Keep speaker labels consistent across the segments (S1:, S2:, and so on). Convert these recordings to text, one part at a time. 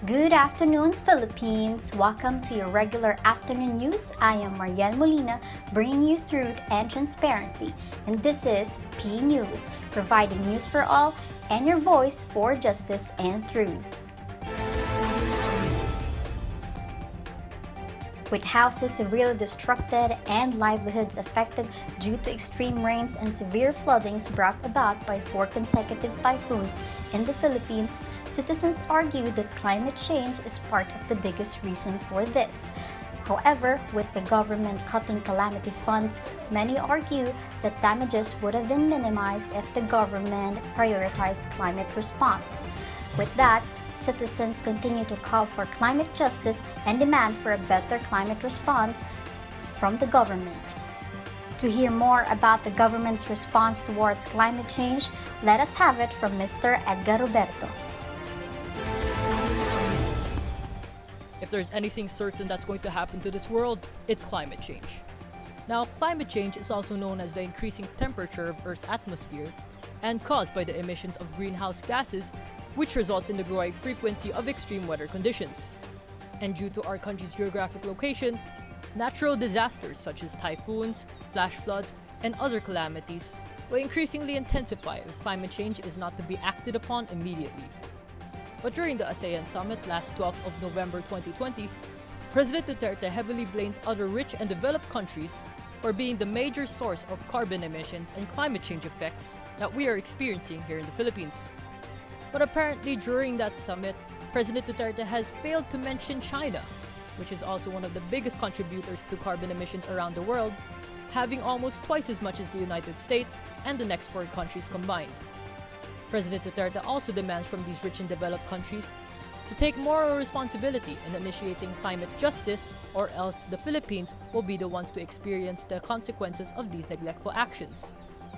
S1: Good afternoon, Philippines! Welcome to your regular afternoon news. I am Mariel Molina, bringing you truth and transparency. And this is PNews, providing news for all and your voice for justice and truth. With houses severely destructed and livelihoods affected due to extreme rains and severe floodings brought about by 4 consecutive typhoons in the Philippines, citizens argue that climate change is part of the biggest reason for this. However, with the government cutting calamity funds, many argue that damages would have been minimized if the government prioritized climate response. With that, citizens continue to call for climate justice and demand for a better climate response from the government. To hear more about the government's response towards climate change, let us have it from Mr. Edgar Roberto.
S2: If there's anything certain that's going to happen to this world, it's climate change. Now, climate change is also known as the increasing temperature of Earth's atmosphere and caused by the emissions of greenhouse gases, which results in the growing frequency of extreme weather conditions. And due to our country's geographic location, natural disasters such as typhoons, flash floods, and other calamities will increasingly intensify if climate change is not to be acted upon immediately. But during the ASEAN Summit last 12th of November 2020, President Duterte heavily blames other rich and developed countries for being the major source of carbon emissions and climate change effects that we are experiencing here in the Philippines. But apparently during that summit, President Duterte has failed to mention China, which is also one of the biggest contributors to carbon emissions around the world, having almost twice as much as the United States and the next 4 countries combined. President Duterte also demands from these rich and developed countries to take moral responsibility in initiating climate justice, or else the Philippines will be the ones to experience the consequences of these neglectful actions.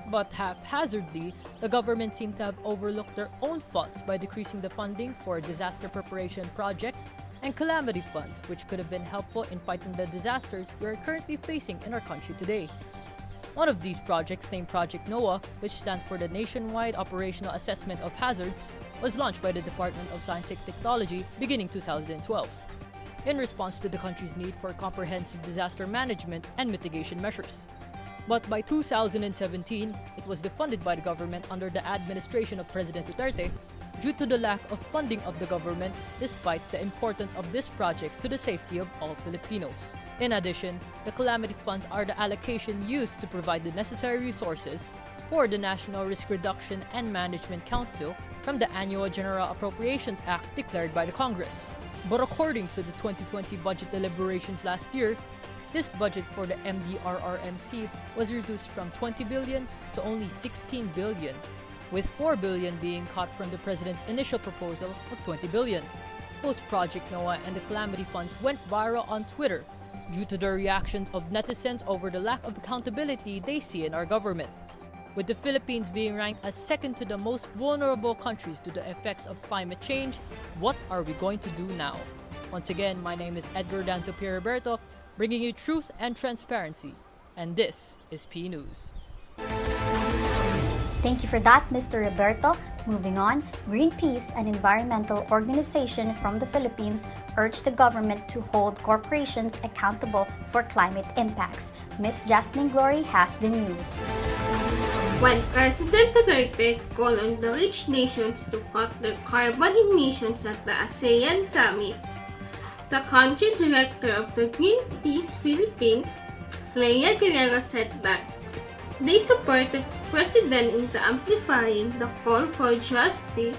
S2: But haphazardly, the government seemed to have overlooked their own faults by decreasing the funding for disaster preparation projects and calamity funds, which could have been helpful in fighting the disasters we are currently facing in our country today. One of these projects, named Project NOAA, which stands for the Nationwide Operational Assessment of Hazards, was launched by the Department of Science and Technology beginning 2012, in response to the country's need for comprehensive disaster management and mitigation measures. But by 2017, it was defunded by the government under the administration of President Duterte due to the lack of funding of the government despite the importance of this project to the safety of all Filipinos. In addition, the calamity funds are the allocation used to provide the necessary resources for the National Risk Reduction and Management Council from the Annual General Appropriations Act declared by the Congress. But according to the 2020 budget deliberations last year, this budget for the MDRRMC was reduced from 20 billion to only 16 billion, with 4 billion being cut from the President's initial proposal of 20 billion. Both Project NOAA and the calamity funds went viral on Twitter due to the reactions of netizens over the lack of accountability they see in our government. With the Philippines being ranked as second to the most vulnerable countries to the effects of climate change, what are we going to do now? Once again, my name is Edgar Danzo P. Roberto, bringing you truth and transparency, and this is PNews.
S1: Thank you for that, Mr. Roberto. Moving on, Greenpeace, an environmental organization from the Philippines, urged the government to hold corporations accountable for climate impacts. Ms. Jasmine Glory has the news.
S3: When President Duterte called on the rich nations to cut their carbon emissions at the ASEAN Summit, the country director of the Greenpeace Philippines, Leia Guerrero, said that they support the President in amplifying the call for justice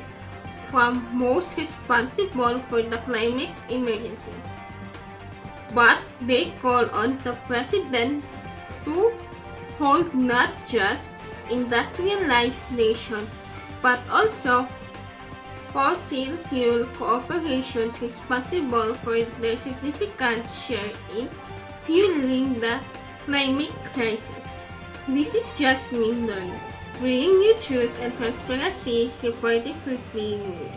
S3: from most responsible for the climate emergency. But they call on the President to hold not just industrialized nations, but also fossil fuel corporations responsible for their significant share in fueling the climate crisis. This is Jasmine Glory, bringing you truth and transparency, reporting for PNews.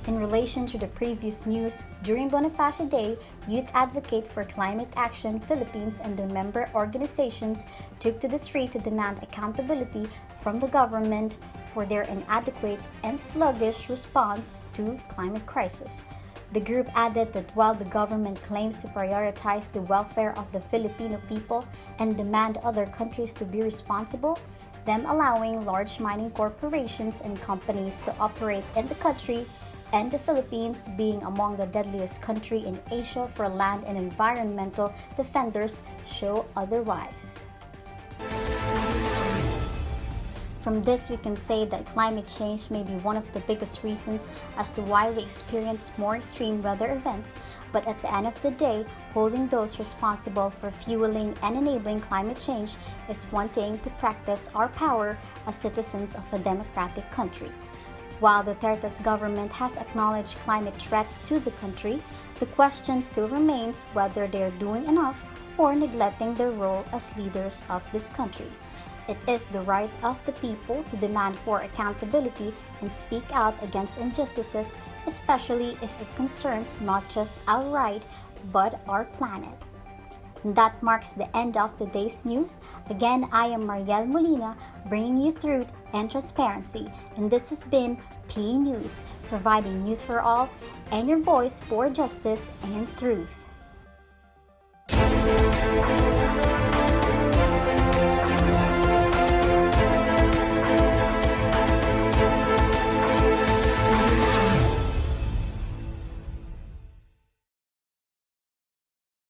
S1: In relation to the previous news, during Bonifacio Day, Youth Advocate for Climate Action Philippines and their member organizations took to the street to demand accountability from the government for their inadequate and sluggish response to climate crisis. The group added that while the government claims to prioritize the welfare of the Filipino people and demand other countries to be responsible, them allowing large mining corporations and companies to operate in the country, and the Philippines being among the deadliest country in Asia for land and environmental defenders show otherwise. From this, we can say that climate change may be one of the biggest reasons as to why we experience more extreme weather events, but at the end of the day, holding those responsible for fueling and enabling climate change is wanting to practice our power as citizens of a democratic country. While Duterte's government has acknowledged climate threats to the country, the question still remains whether they are doing enough or neglecting their role as leaders of this country. It is the right of the people to demand for accountability and speak out against injustices, especially if it concerns not just our right, but our planet. And that marks the end of today's news. Again, I am Mariel Molina, bringing you truth and transparency. And this has been PNews, providing news for all and your voice for justice and truth.